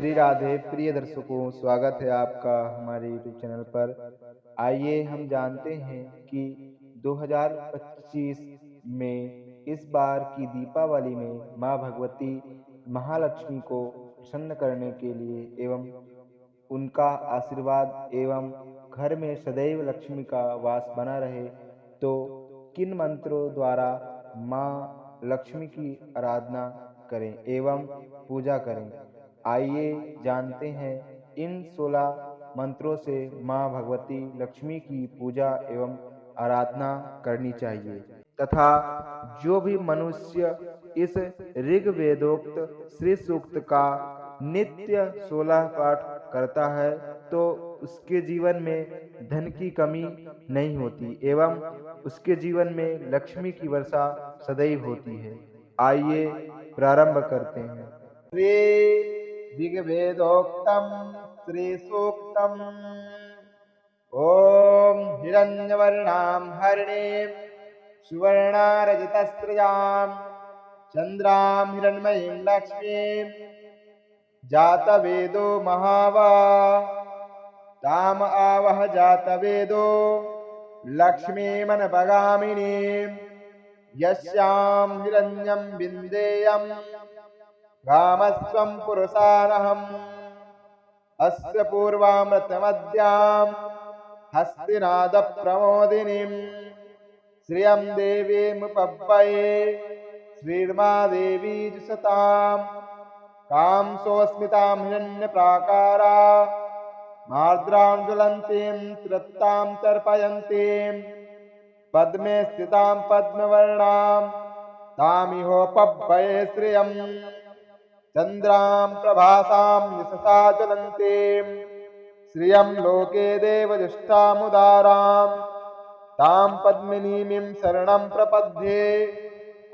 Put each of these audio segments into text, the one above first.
श्री राधे प्रिय दर्शकों, स्वागत है आपका हमारे यूट्यूब चैनल पर। आइए हम जानते हैं कि 2025 में इस बार की दीपावली में माँ भगवती महालक्ष्मी को प्रसन्न करने के लिए एवं उनका आशीर्वाद एवं घर में सदैव लक्ष्मी का वास बना रहे, तो किन मंत्रों द्वारा माँ लक्ष्मी की आराधना करें एवं पूजा करें। आइए जानते हैं इन 16 मंत्रों से माँ भगवती लक्ष्मी की पूजा एवं आराधना करनी चाहिए तथा जो भी मनुष्य इस ऋग्वेदोक्त श्री सूक्त का नित्य 16 पाठ करता है तो उसके जीवन में धन की कमी नहीं होती एवं उसके जीवन में लक्ष्मी की वर्षा सदैव होती है। आइए प्रारंभ करते हैं। श्री ऋग्वेदोक्तम श्री सूक्तम। ओम हिरण्यवर्णां हरिणीं सुवर्णारजतस्रजां चंद्रां हिरण्मयीं लक्ष्मीं जातवेदो महावा ताम आवह जातवेदो लक्ष्मीमनपगामिनीं यस्यां हिरण्यं विन्देयं गामस्त्वं पुरुषानहम् अस्य पूर्वामृतमद्यां हस्तिनादप्रमोदिनीं श्रियं देवीमुपब्बये श्रीर्मा देवी जुषताम् कांसोऽस्मितां हिरण्यप्राकारा मार्द्रां ज्वलन्तीं तृप्तां तर्पयन्तीं पद्मे स्थितां पद्मवर्णां तामिहोपब्बये श्रियं चन्द्रां प्रभासां यशसा ज्वलन्तीं श्रियं लोके देवजुष्टामुदारां तां पद्मिनीमिं शरणं प्रपद्ये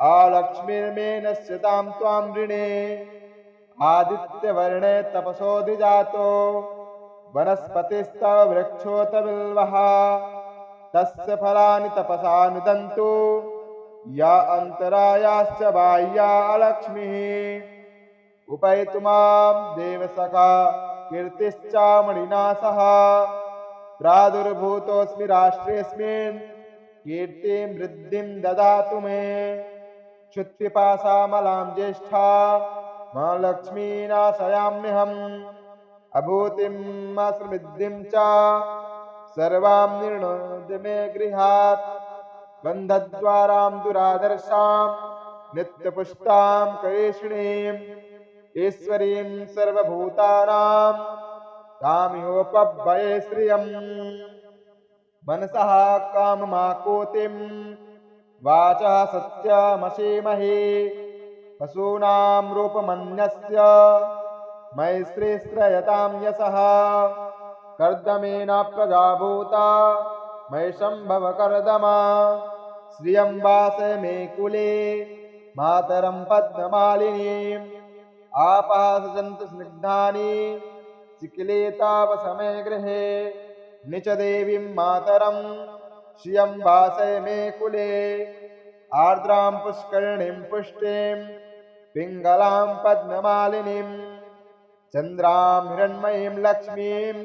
आलक्ष्मीर्मेनश्यतां त्वां ऋणे आदित्यवर्णे तपसोऽधिजातो वनस्पतिस्तव वृक्षोत बिल्वः तस्य फलानि तपसा नुदन्तु या अन्तरायाश्च बाह्या अलक्ष्मीः उपैतु मां देवसखा कीर्तिश्चामणिना सह प्रादुर्भूतोऽस्मि राष्ट्रेऽस्मिन् कीर्तिं वृद्धिं ददातु मे क्षुत्पिपासामलां ज्येष्ठा मा लक्ष्मीनाशयाम्यहम् अभूतिम् असमृद्धिं च सर्वां निर्णोद मे गृहात् बन्धद्वारां दुरादर्शां नित्यपुष्टां करेषिणीम् ईश्वरीं सर्वभूतानां तामिहोपब्बये श्रियम् मनसः काममाकोतिं वाचः सत्यमशीमहि पशूनां रूपमन्यस्य मैश्रीश्रयतां यशः कर्दमेन प्रजाभूता मयि सम्भव कर्दमा श्रियं वासे मे कुले मातरं पद्ममालिनीम् आपासजन्तु स्निग्धानि चिकिलेतावसमे गृहे निच देवीं मातरं श्रियं वासे मे कुले आर्द्रां पुष्करिणीं पुष्टिं पिङ्गलां पद्ममालिनीं चन्द्रां हिरण्मयीं लक्ष्मीं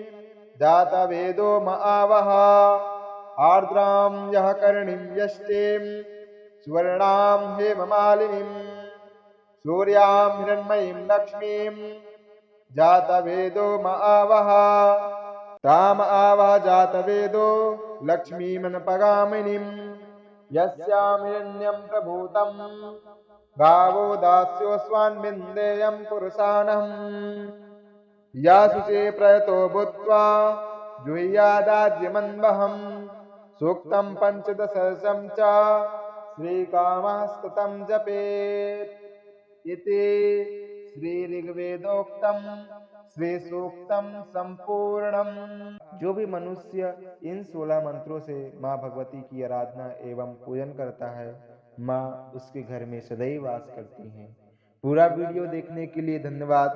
जातवेदो म आवह आर्द्रां यः कर्णीं यष्टिं सुवर्णां हेममालिनीं सूर्यां हिरण्मयीं लक्ष्मीं जातवेदो म आवह ताम आवह जातवेदो लक्ष्मीमनपगामिनीं यस्यां हिरण्यं प्रभूतं गावो दास्योऽस्वान्विन्देयं पुरुषानहम् या शुचे प्रयतो भूत्वा जुह्यादाद्यमन्वहम् सूक्तं पञ्चदशं च श्रीकामः स्तुतं जपेत् इति श्री ऋग्वेदोक्तम श्री सूक्तम संपूर्णम। जो भी मनुष्य इन 16 मंत्रों से माँ भगवती की आराधना एवं पूजन करता है, माँ उसके घर में सदैव वास करती हैं। पूरा वीडियो देखने के लिए धन्यवाद।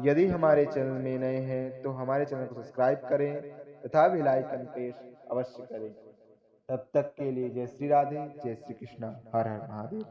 यदि हमारे चैनल में नए हैं तो हमारे चैनल को सब्सक्राइब करें तथा बेल आइकन प्रेस अवश्य करें। तब तक के लिए जय श्री राधे, जय श्री कृष्णा, हर हर महादेव।